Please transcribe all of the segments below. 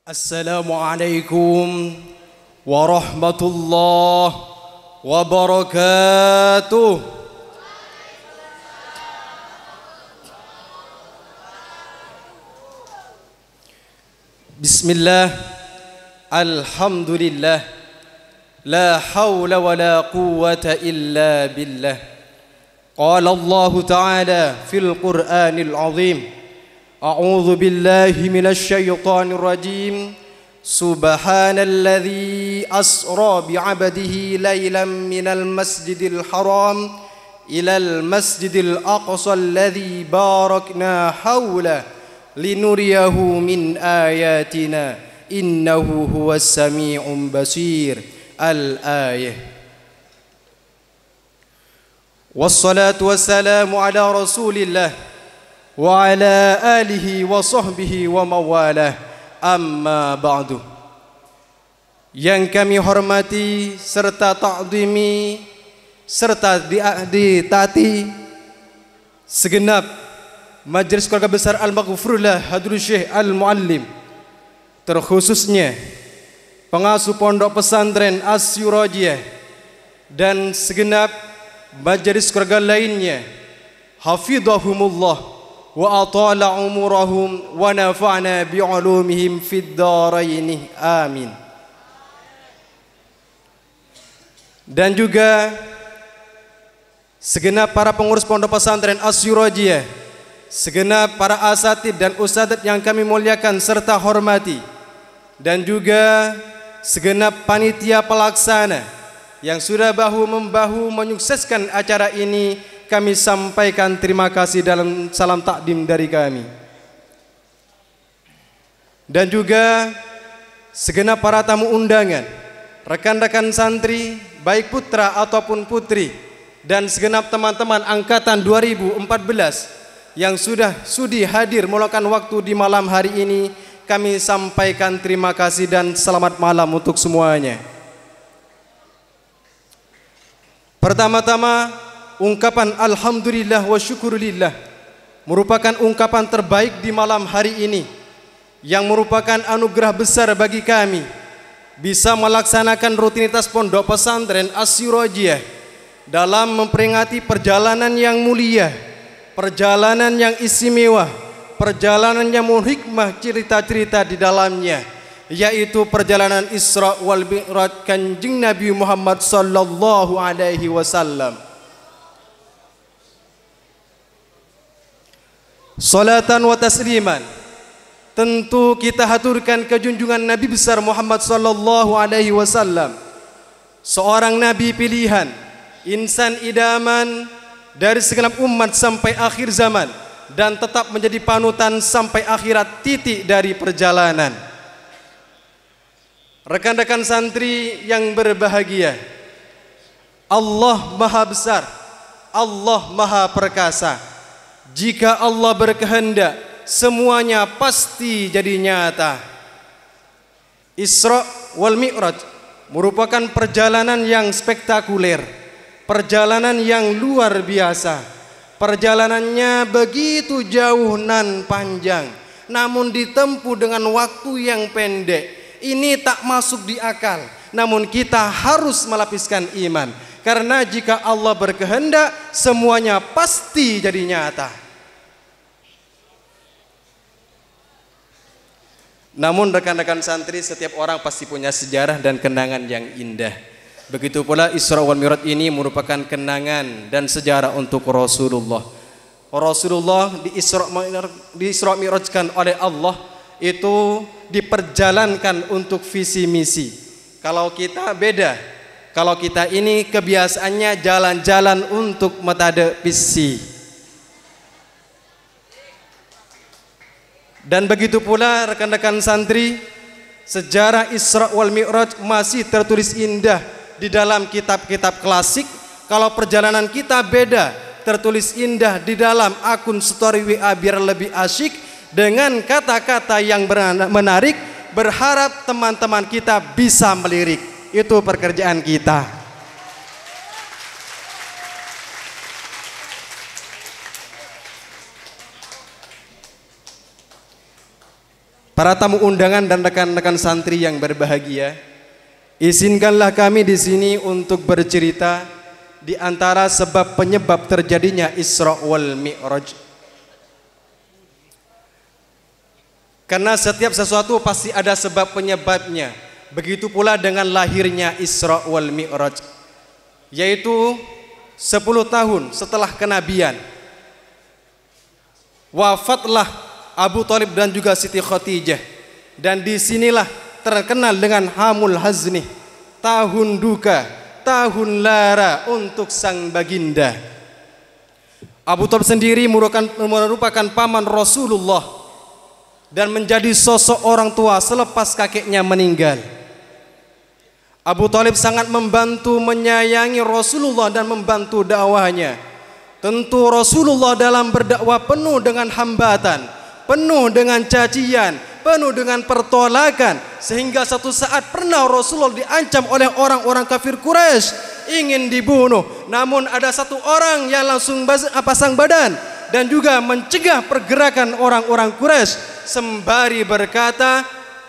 Assalamualaikum warahmatullahi wabarakatuh. Bismillah, alhamdulillah, la hawla wa la quwwata illa billah. Qala Allah Ta'ala fil Qur'anil Azim, A'udzu billahi minasy syaithanir rajim. Subhanalladzi asra bi'abdihi lailan minal masjidil haram ilal masjidil aqsa alladzi barakna hawla linuriyahu min ayatina innahu huwas sami'un basir. Al-ayah. Wassalatu wassalamu ala Rasulillah wa ala alihi wa sahbihi wa mawalah, amma ba'du. Yang kami hormati serta ta'zimi serta ditaati segenap Majelis Keluarga Besar Al-Maghfurullah Hadrul Syekh Al-Muallim, terkhususnya pengasuh Pondok Pesantren As-Sirajiyah dan segenap majelis keluarga lainnya, hafidhahumullah wa atala umurahum wa nafa'na bi'ulumihim fid dharain, amin. Dan juga segenap para pengurus Pondok Pesantren As-Sirajiyah, segenap para asatid dan ustadzat yang kami muliakan serta hormati, dan juga segenap panitia pelaksana yang sudah bahu-membahu menyukseskan acara ini, kami sampaikan terima kasih dalam salam takdim dari kami. Dan juga segenap para tamu undangan, rekan-rekan santri baik putra ataupun putri, dan segenap teman-teman angkatan 2014 yang sudah sudi hadir meluangkan waktu di malam hari ini, kami sampaikan terima kasih dan selamat malam untuk semuanya. Pertama-tama, ungkapan alhamdulillah wa syukurillah merupakan ungkapan terbaik di malam hari ini, yang merupakan anugerah besar bagi kami bisa melaksanakan rutinitas Pondok Pesantren As-Sirajiyah dalam memperingati perjalanan yang mulia, perjalanan yang istimewa, perjalanan yang hikmah cerita-cerita di dalamnya, yaitu perjalanan Isra wal Mi'raj Kanjeng Nabi Muhammad sallallahu alaihi wasallam. Salatan wa tasliman tentu kita haturkan ke junjungan Nabi besar Muhammad sallallahu alaihi wasallam, seorang nabi pilihan, insan idaman dari segenap umat sampai akhir zaman, dan tetap menjadi panutan sampai akhirat titik dari perjalanan. Rekan-rekan santri yang berbahagia, Allah Maha Besar, Allah Maha Perkasa. Jika Allah berkehendak, semuanya pasti jadi nyata. Isra wal Mi'raj merupakan perjalanan yang spektakuler, perjalanan yang luar biasa. Perjalanannya begitu jauh nan panjang, namun ditempuh dengan waktu yang pendek. Ini tak masuk di akal, namun kita harus melapiskan iman, karena jika Allah berkehendak, semuanya pasti jadi nyata. Namun rekan-rekan santri, setiap orang pasti punya sejarah dan kenangan yang indah. Begitu pula Isra wal Mi'raj ini merupakan kenangan dan sejarah untuk Rasulullah. Rasulullah di Isra Mi'rajkan oleh Allah, itu diperjalankan untuk visi misi. Kalau kita beda, kalau kita ini kebiasaannya jalan-jalan untuk metade visi. Dan begitu pula rekan-rekan santri, sejarah Isra wal Mi'raj masih tertulis indah di dalam kitab-kitab klasik. Kalau perjalanan kita beda, tertulis indah di dalam akun story WA biar lebih asyik dengan kata-kata yang menarik. Berharap teman-teman kita bisa melirik. Itu pekerjaan kita. para tamu undangan dan rekan-rekan santri yang berbahagia, izinkanlah kami di sini untuk bercerita di antara sebab penyebab terjadinya Isra wal Mi'raj. Karena setiap sesuatu pasti ada sebab penyebabnya. Begitu pula dengan lahirnya Isra wal Mi'raj, yaitu 10 tahun setelah kenabian, wafatlah Abu Thalib dan juga Siti Khadijah. Dan disinilah terkenal dengan Hamul Hazni, tahun duka, tahun lara untuk sang baginda. Abu Thalib sendiri merupakan paman Rasulullah dan menjadi sosok orang tua selepas kakeknya meninggal. Abu Thalib sangat membantu menyayangi Rasulullah dan membantu dakwahnya. Tentu Rasulullah dalam berdakwah penuh dengan hambatan, penuh dengan cacian, penuh dengan pertolakan, sehingga satu saat pernah Rasulullah diancam oleh orang-orang kafir Quraisy ingin dibunuh. Namun ada satu orang yang langsung pasang badan dan juga mencegah pergerakan orang-orang Quraisy sembari berkata,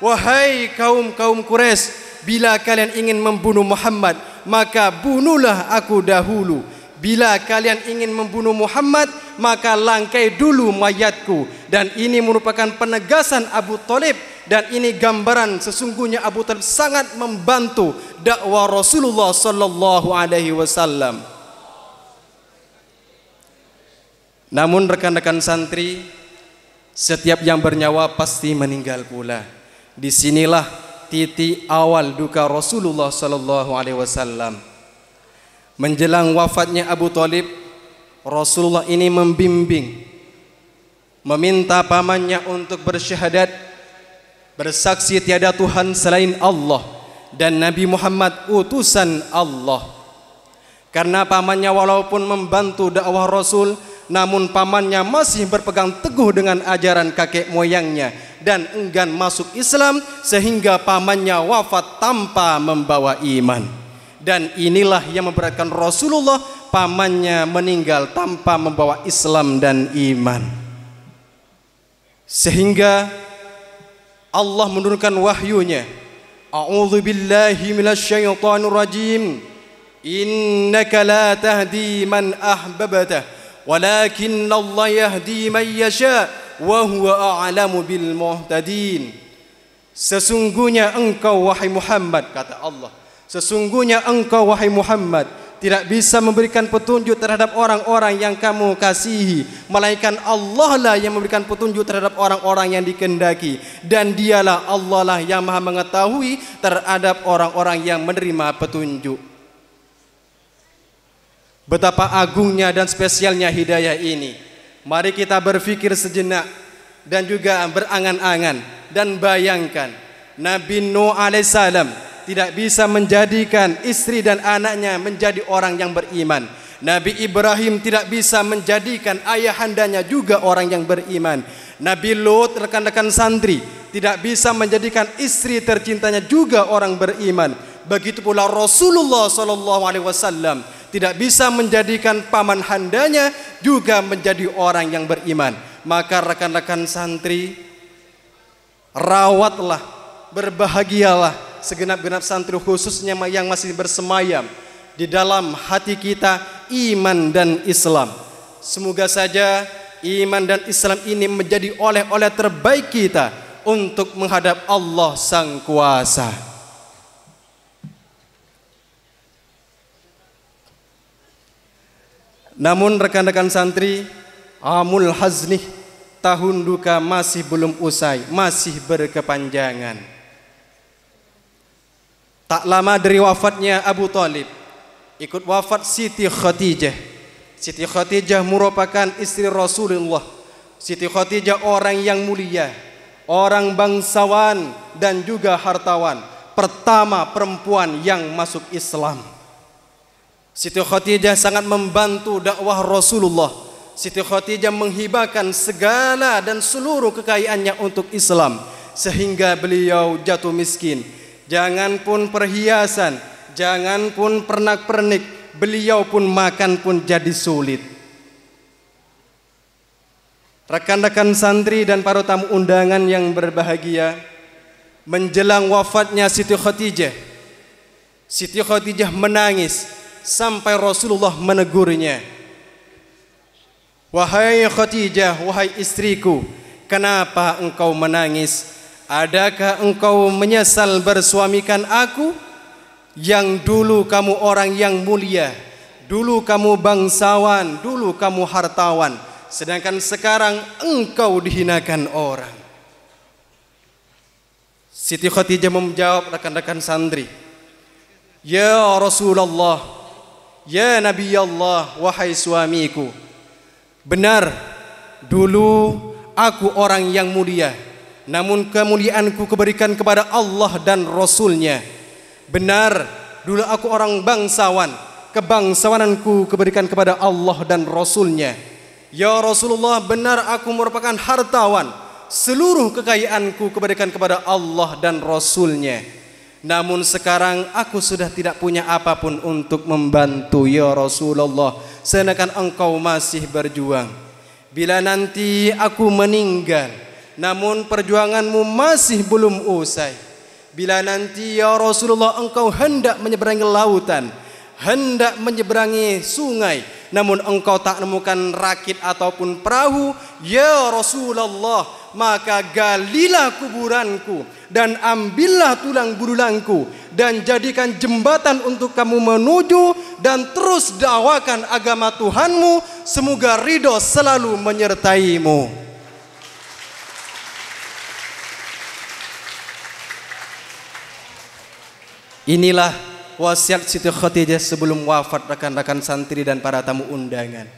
"Wahai kaum Quraisy, bila kalian ingin membunuh Muhammad, maka bunuhlah aku dahulu. Bila kalian ingin membunuh Muhammad, maka langkai dulu mayatku." Dan ini merupakan penegasan Abu Thalib, dan ini gambaran sesungguhnya Abu Thalib sangat membantu dakwah Rasulullah sallallahu alaihi wasallam. Namun rekan-rekan santri, setiap yang bernyawa pasti meninggal pula. Disinilah titik awal duka Rasulullah sallallahu alaihi wasallam. Menjelang wafatnya Abu Thalib, Rasulullah ini membimbing, meminta pamannya untuk bersyahadat, bersaksi tiada Tuhan selain Allah dan Nabi Muhammad utusan Allah. Karena pamannya walaupun membantu dakwah Rasul, namun pamannya masih berpegang teguh dengan ajaran kakek moyangnya dan enggan masuk Islam, sehingga pamannya wafat tanpa membawa iman. Dan inilah yang memberatkan Rasulullah, pamannya meninggal tanpa membawa Islam dan iman. Sehingga Allah menurunkan wahyunya, "A'udzu billahi minasyaitonir rajim. Innaka la tahdi man ahbabta, walakinna Allah yahdi man yasha, wa huwa a'lamu bil muhtadin." Sesungguhnya engkau wahai Muhammad, kata Allah, sesungguhnya engkau wahai Muhammad tidak bisa memberikan petunjuk terhadap orang-orang yang kamu kasihi, melainkan Allah lah yang memberikan petunjuk terhadap orang-orang yang dikehendaki, dan dialah Allah lah yang maha mengetahui terhadap orang-orang yang menerima petunjuk. Betapa agungnya dan spesialnya hidayah ini. Mari kita berpikir sejenak dan juga berangan-angan dan bayangkan, Nabi Nuh alaihissalam tidak bisa menjadikan istri dan anaknya menjadi orang yang beriman. Nabi Ibrahim tidak bisa menjadikan ayahandanya juga orang yang beriman. Nabi Lut, rekan-rekan santri, tidak bisa menjadikan istri tercintanya juga orang beriman. Begitu pula Rasulullah SAW tidak bisa menjadikan paman handanya juga menjadi orang yang beriman. Maka rekan-rekan santri, rawatlah, berbahagialah segenap-genap santri, khususnya yang masih bersemayam di dalam hati kita iman dan Islam. Semoga saja iman dan Islam ini menjadi oleh-oleh terbaik kita untuk menghadap Allah Sang Kuasa. Namun rekan-rekan santri, Amul Hazni, tahun duka masih belum usai, masih berkepanjangan. Tak lama dari wafatnya Abu Thalib, ikut wafat Siti Khadijah. Siti Khadijah merupakan istri Rasulullah. Siti Khadijah orang yang mulia, orang bangsawan dan juga hartawan, pertama perempuan yang masuk Islam. Siti Khadijah sangat membantu dakwah Rasulullah. Siti Khadijah menghibahkan segala dan seluruh kekayaannya untuk Islam, sehingga beliau jatuh miskin. Jangan pun perhiasan, jangan pun pernak-pernik, beliau pun makan pun jadi sulit. rekan-rekan santri dan para tamu undangan yang berbahagia, menjelang wafatnya Siti Khadijah, Siti Khadijah menangis sampai Rasulullah menegurnya. Wahai Khadijah, wahai istriku, kenapa engkau menangis? Adakah engkau menyesal bersuamikan aku? Yang dulu kamu orang yang mulia, dulu kamu bangsawan, dulu kamu hartawan, sedangkan sekarang engkau dihinakan orang. Siti Khadijah menjawab rekan-rekan santri, ya Rasulullah, ya Nabi Allah, wahai suamiku, benar dulu aku orang yang mulia, namun kemuliaanku kuberikan kepada Allah dan Rasulnya. Benar dulu aku orang bangsawan, kebangsawananku kuberikan kepada Allah dan Rasulnya. Ya Rasulullah, benar aku merupakan hartawan, seluruh kekayaanku kuberikan kepada Allah dan Rasulnya. Namun sekarang aku sudah tidak punya apapun untuk membantu ya Rasulullah, sedangkan engkau masih berjuang. Bila nanti aku meninggal, namun perjuanganmu masih belum usai. Bila nanti ya Rasulullah engkau hendak menyeberangi lautan, hendak menyeberangi sungai, namun engkau tak menemukan rakit ataupun perahu, ya Rasulullah, maka galilah kuburanku dan ambillah tulang belulangku dan jadikan jembatan untuk kamu menuju dan terus dakwakan agama Tuhanmu, semoga ridho selalu menyertaimu. Inilah wasiat Siti Khadijah sebelum wafat rekan-rekan santri dan para tamu undangan.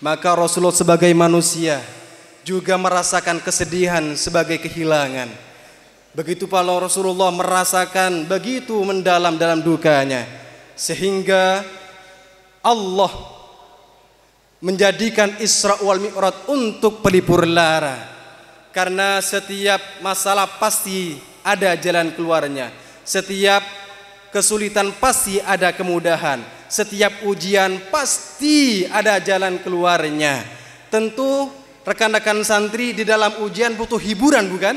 Maka Rasulullah sebagai manusia juga merasakan kesedihan sebagai kehilangan. Begitu pula Rasulullah merasakan begitu mendalam dalam dukanya, sehingga Allah menjadikan Isra wal Mi'raj untuk pelipur lara. Karena setiap masalah pasti ada jalan keluarnya. Setiap kesulitan pasti ada kemudahan. Setiap ujian pasti ada jalan keluarnya. Tentu rekan-rekan santri di dalam ujian butuh hiburan, bukan?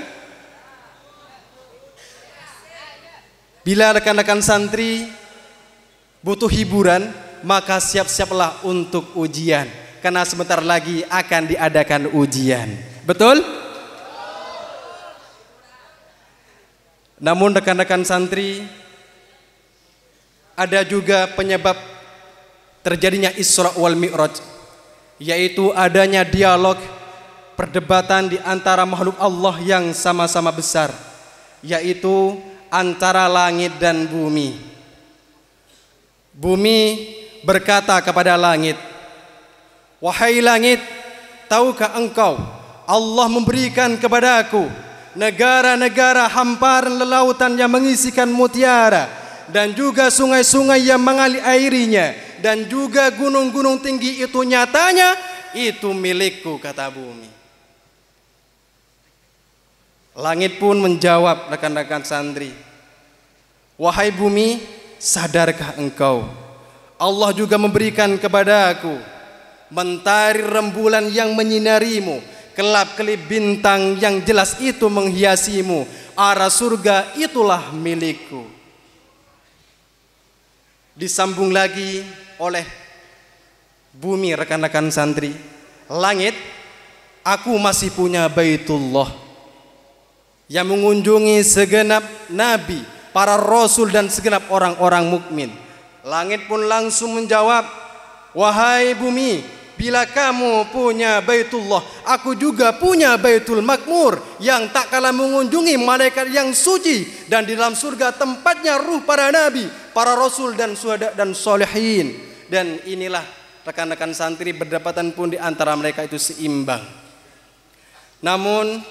Bila rekan-rekan santri butuh hiburan, maka siap-siaplah untuk ujian, karena sebentar lagi akan diadakan ujian. Betul? Namun rekan-rekan santri, ada juga penyebab terjadinya Isra wal Mi'raj, yaitu adanya dialog perdebatan di antara makhluk Allah yang sama-sama besar, yaitu antara langit dan bumi. Bumi berkata kepada langit, wahai langit, tahukah engkau Allah memberikan kepadaku negara-negara hamparan lautan yang mengisikan mutiara, dan juga sungai-sungai yang mengalir airinya, dan juga gunung-gunung tinggi itu nyatanya itu milikku, kata bumi. Langit pun menjawab rekan-rekan santri, wahai bumi, sadarkah engkau Allah juga memberikan kepadaku mentari rembulan yang menyinarimu, kelap-kelip bintang yang jelas itu menghiasimu, arah surga itulah milikku. Disambung lagi oleh bumi rekan-rekan santri, langit, aku masih punya Baitullah yang mengunjungi segenap nabi, para rasul dan segenap orang-orang mukmin. Langit pun langsung menjawab, wahai bumi, bila kamu punya Baitullah, aku juga punya Baitul Makmur yang tak kalah mengunjungi malaikat yang suci, dan di dalam surga tempatnya ruh para nabi, para rasul dan syuhada dan solehin. Dan inilah rekan-rekan santri berdapatan pun di antara mereka itu seimbang. Namun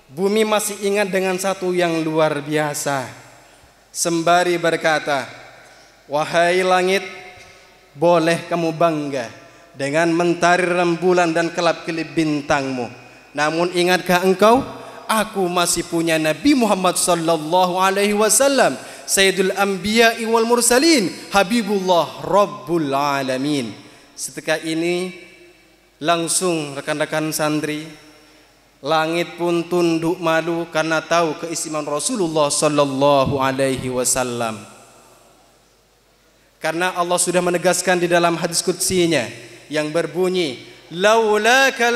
bumi masih ingat dengan satu yang luar biasa, sembari berkata, wahai langit, boleh kamu bangga dengan mentari rembulan dan kelap-kelip bintangmu, namun ingatkah engkau, aku masih punya Nabi Muhammad sallallahu alaihi wasallam, Sayyidul Anbiya'i wal Mursalin, Habibullah Rabbul Alamin. Setelah ini Langsung rekan-rekan santri, langit pun tunduk malu karena tahu keistimewaan Rasulullah sallallahu alaihi wasallam. Karena Allah sudah menegaskan di dalam hadis qudsinya yang berbunyi, laulaka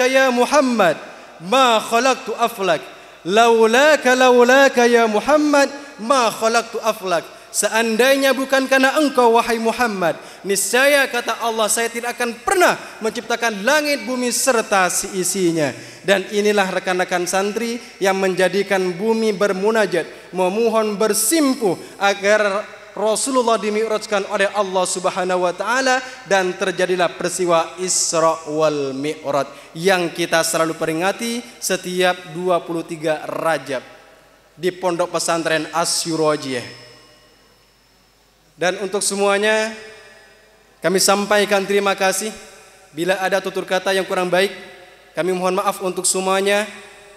ya Muhammad ma khalaqtu aflak. Laulaka ya Muhammad ma khalaqtu aflak. Seandainya bukan karena engkau wahai Muhammad, niscaya kata Allah, saya tidak akan pernah menciptakan langit bumi serta isinya. Dan inilah rekan-rekan santri yang menjadikan bumi bermunajat, memohon bersimpuh agar Rasulullah dimi'rajkan oleh Allah Subhanahu wa taala, dan terjadilah peristiwa Isra wal Mi'raj yang kita selalu peringati setiap 23 Rajab di Pondok Pesantren As-Syurajiyah. Dan untuk semuanya kami sampaikan terima kasih. Bila ada tutur kata yang kurang baik, kami mohon maaf untuk semuanya.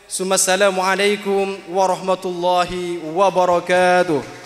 Assalamualaikum warahmatullahi wabarakatuh.